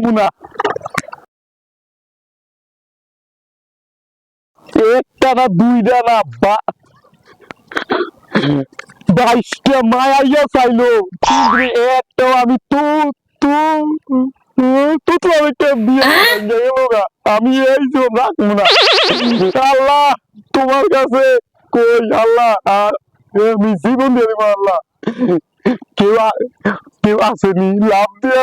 মুনা একটা না দুইটা না 22টা মায়া চাইলো কিন্তু একটাও আমি আমি এই যে রাখবো না আল্লাহ তোমার কাছে কই আল্লাহ আর আমি জীবন দিয়ে দেবো আল্লাহ কেউ আসেনি লাভ দিয়ে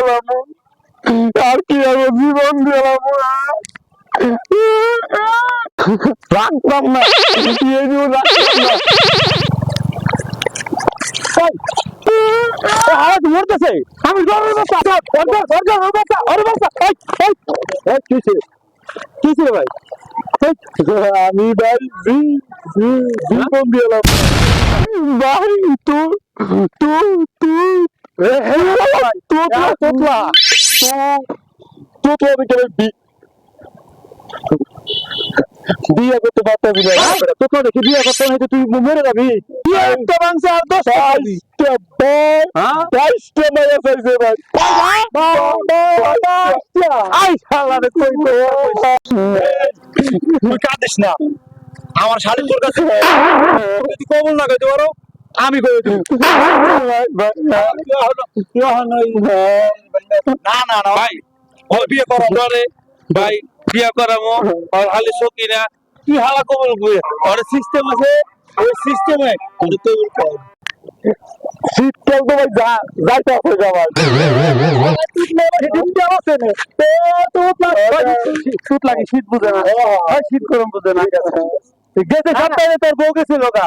আর কি আমি জীবন দিলাম রাখতাম না মরতেছে আমি কি ছিল ভাই আমি ভাই জীবন দিলাম ভাই বিয়ে করতে পারতাম তোকে দেখি বিয়ে করতে হয়তো তুই মরে যাবি একটা মাংস আর 22টা মায়া চাইছে ভাই তুই কাঁদিস না আমার শাড়ি তোর কাছে কবল না গাইতে পারো আমি করে দিই না ভাই ও বিয়ে করা ভাই বিয়ে করামো আর হালি সকি না কি হালা কবল কই আর সিস্টেম আছে ওই সিস্টেমে কবল কর শীতকাল তো ভাই যাইতে আছে যাবার শীত লাগে শীত বুঝে না শীত গরম বুঝে না গেছে সপ্তাহে তোর বউ গেছিল গা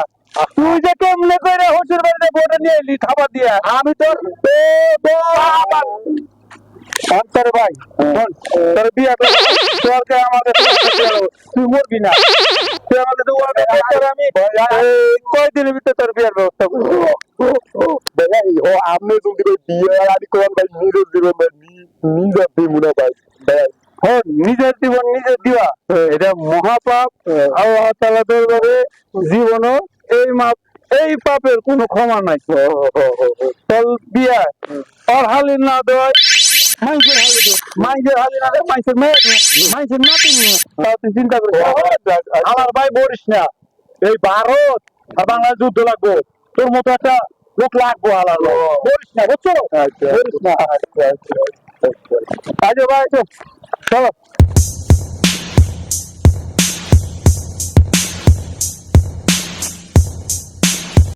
তুই যে কেমনে করে হসুর বাড়িতে বোর্ডে নিয়ে এলি খাবার দিয়া আমি তোর তোর ভাই তোর বিয়ে তোরকে আমাদের তুই মরবি না তুই আমাদের আমি কয়দিনের ভিতরে তোর বিয়ের ব্যবস্থা করবো ও আপনি যদি বিয়ে আর কোন ভাই নিজের জীবন নিজের দিব না ভাই নিজের জীবন নিজের দিবা এটা মহাপাপ আল্লাহ তাআলা দরবারে জীবনও এই পাপের কোনো ক্ষমা নাই তোর বিয়া আর হালি না দেওয়ায় মাইজের হালি না দেয় মাইজের মেয়ে মাইজের নাতি নিয়ে তুই চিন্তা করিস আমার ভাই বলিস না এই ভারত আর বাংলাদেশ যুদ্ধ লাগবো তোর মতো একটা লোক লাগবো আলাদা বলিস না বুঝছো বলিস না আজ ভাই চলো